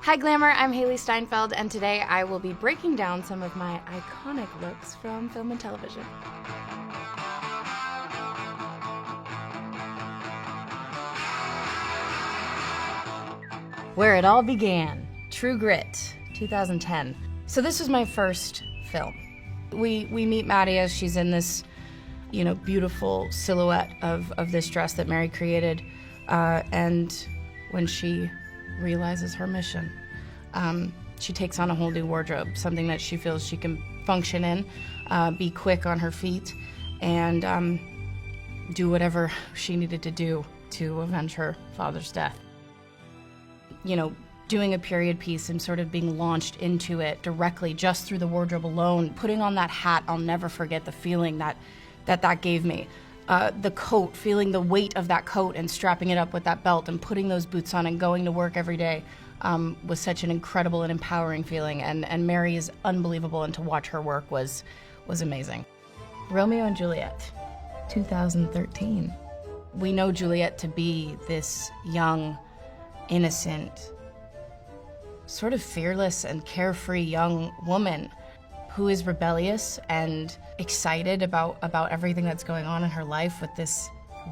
Hi Glamour, I'm Hailee Steinfeld, and today I will be breaking down some of my iconic looks from film and television. Where it all began, True Grit, 2010. So this was my first film. We meet Maddie as she's in this, beautiful silhouette of this dress that Mary created, and when she realizes her mission, she takes on a whole new wardrobe, something that she feels she can function in, be quick on her feet, and do whatever she needed to do to avenge her father's death. Doing a period piece and sort of being launched into it directly just through the wardrobe alone, putting on that hat, I'll never forget the feeling that gave me. The coat, feeling the weight of that coat and strapping it up with that belt and putting those boots on and going to work every day was such an incredible and empowering feeling, and Mary is unbelievable, and to watch her work was amazing. Romeo and Juliet, 2013. We know Juliet to be this young, innocent, sort of fearless and carefree young woman who is rebellious and excited about everything that's going on in her life with this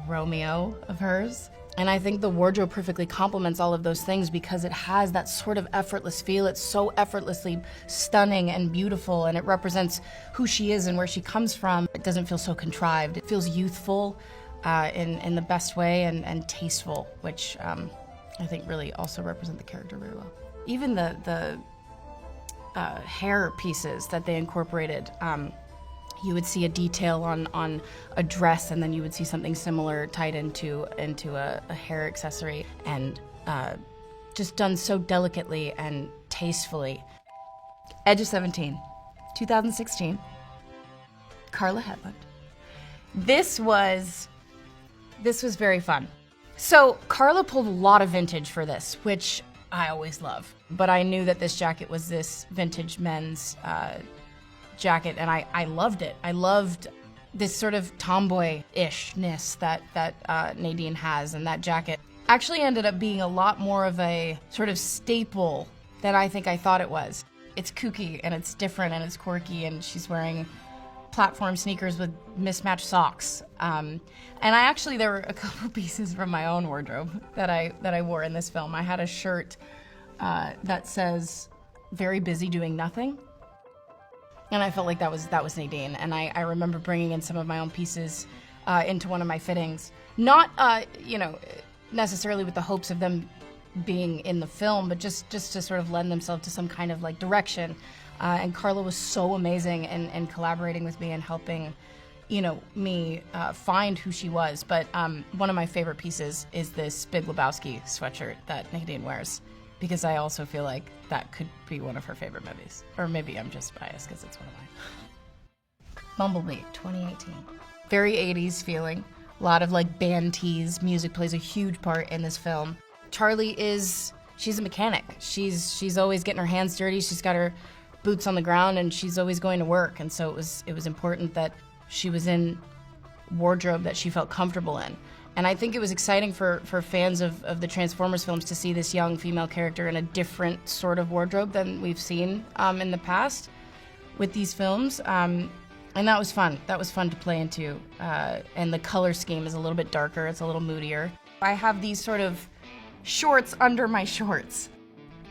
Romeo of hers. And I think the wardrobe perfectly complements all of those things because it has that sort of effortless feel. It's so effortlessly stunning and beautiful, and it represents who she is and where she comes from. It doesn't feel so contrived. It feels youthful in the best way and tasteful, which I think really also represent the character very well. Even the hair pieces that they incorporated, you would see a detail on a dress, and then you would see something similar tied into a hair accessory, and just done so delicately and tastefully. Edge of 17, 2016, Carla Hedlund. This was very fun. So Carla pulled a lot of vintage for this, which I always love. But I knew that this jacket was this vintage men's jacket, and I loved it. I loved this sort of tomboy-ishness that Nadine has, and that jacket actually ended up being a lot more of a sort of staple than I think I thought it was. It's kooky, and it's different, and it's quirky, and she's wearing platform sneakers with mismatched socks. And there were a couple pieces from my own wardrobe that I wore in this film. I had a shirt that says, "Very busy doing nothing." And I felt like that was Nadine. And I remember bringing in some of my own pieces into one of my fittings. Not, necessarily with the hopes of them being in the film, but just to sort of lend themselves to some kind of like direction. And Carla was so amazing in collaborating with me and helping, me find who she was. But one of my favorite pieces is this Big Lebowski sweatshirt that Nadine wears, because I also feel like that could be one of her favorite movies. Or maybe I'm just biased because it's one of mine. Bumblebee, 2018. Very 80s feeling. A lot of like band tees. Music plays a huge part in this film. Charlie she's a mechanic. She's always getting her hands dirty. She's got her boots on the ground, and she's always going to work. And so it was important that she was in wardrobe that she felt comfortable in. And I think it was exciting for fans of the Transformers films to see this young female character in a different sort of wardrobe than we've seen in the past with these films. And that was fun. That was fun to play into. And the color scheme is a little bit darker. It's a little moodier. I have these sort of shorts under my shorts,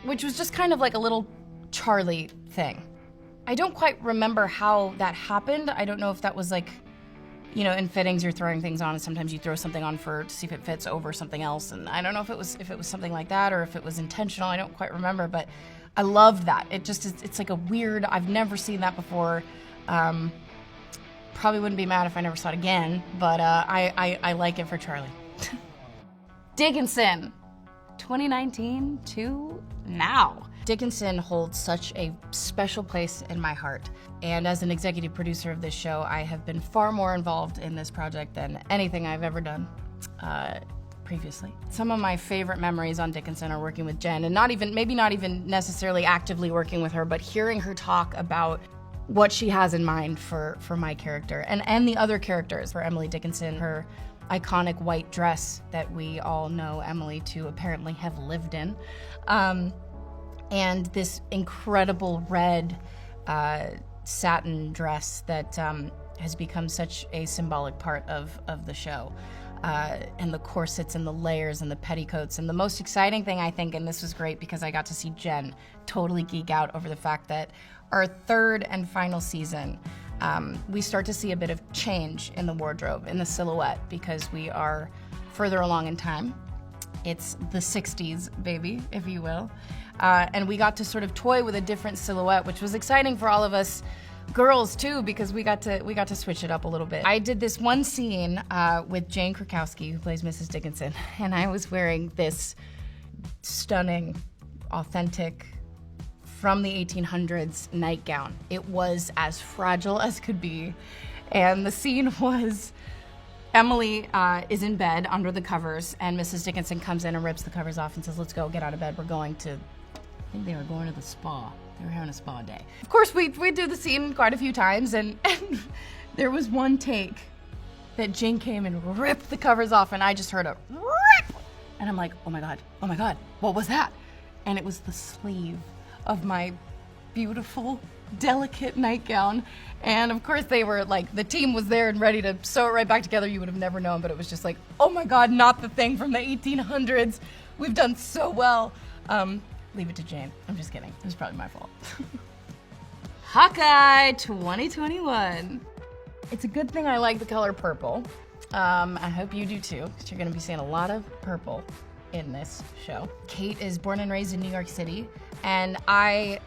which was just kind of like a little Charlie thing. I don't quite remember how that happened. I don't know if that was like, in fittings you're throwing things on, and sometimes you throw something on to see if it fits over something else, and I don't know if it was something like that or if it was intentional. I don't quite remember, but I loved that. It's like a weird, I've never seen that before. Probably wouldn't be mad if I never saw it again, but I like it for Charlie. Dickinson, 2019 to now. Dickinson holds such a special place in my heart. And as an executive producer of this show, I have been far more involved in this project than anything I've ever done previously. Some of my favorite memories on Dickinson are working with Jen, and maybe not even necessarily actively working with her, but hearing her talk about what she has in mind for my character and the other characters. For Emily Dickinson, her iconic white dress that we all know Emily to apparently have lived in. and this incredible red satin dress that has become such a symbolic part of the show. And the corsets and the layers and the petticoats. And the most exciting thing, I think, and this was great because I got to see Jen totally geek out over the fact that our third and final season, we start to see a bit of change in the wardrobe, in the silhouette, because we are further along in time. It's the 60s, baby, if you will. And we got to sort of toy with a different silhouette, which was exciting for all of us girls too, because we got to switch it up a little bit. I did this one scene with Jane Krakowski, who plays Mrs. Dickinson, and I was wearing this stunning, authentic, from the 1800s nightgown. It was as fragile as could be, and the scene was Emily is in bed under the covers, and Mrs. Dickinson comes in and rips the covers off and says, "Let's go, get out of bed. We're going to," I think they were going to the spa. They were having a spa day. Of course, we do the scene quite a few times, and there was one take that Jane came and ripped the covers off, and I just heard a rip! And I'm like, oh my God, what was that? And it was the sleeve of my beautiful, delicate nightgown. And of course they were like, the team was there and ready to sew it right back together. You would have never known, but it was just like, oh my God, not the thing from the 1800s. We've done so well. Leave it to Jane. I'm just kidding. It was probably my fault. Hawkeye 2021. It's a good thing I like the color purple. I hope you do too, because you're going to be seeing a lot of purple in this show. Kate is born and raised in New York City, and I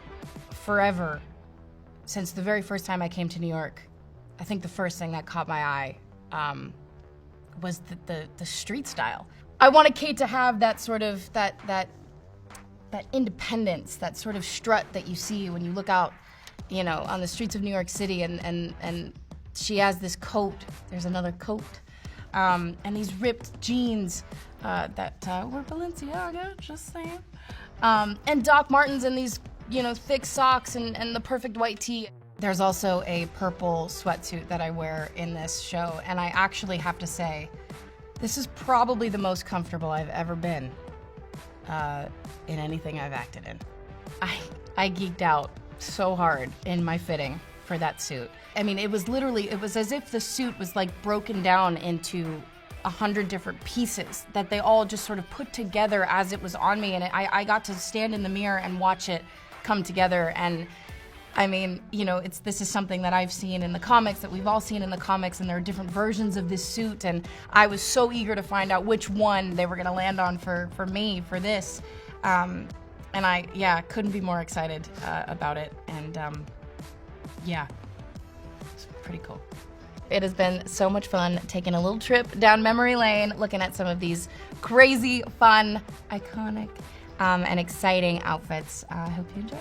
forever, since the very first time I came to New York, I think the first thing that caught my eye was the street style. I wanted Kate to have that sort of, that independence, that sort of strut that you see when you look out, you know, on the streets of New York City, and she has this coat, there's another coat, and these ripped jeans that were Balenciaga, just saying, and Doc Martens and these, you know, thick socks and the perfect white tee. There's also a purple sweatsuit that I wear in this show, and I actually have to say, this is probably the most comfortable I've ever been in anything I've acted in. I geeked out so hard in my fitting for that suit. I mean, it was as if the suit was like broken down into 100 different pieces that they all just sort of put together as it was on me, and I got to stand in the mirror and watch it come together. And I mean, you know, this is something that I've seen in the comics, that we've all seen in the comics, and there are different versions of this suit, and I was so eager to find out which one they were gonna land on for me, for this. And I couldn't be more excited about it, and yeah, it's pretty cool. It has been so much fun taking a little trip down memory lane, looking at some of these crazy, fun, iconic, and exciting outfits. I hope you enjoy.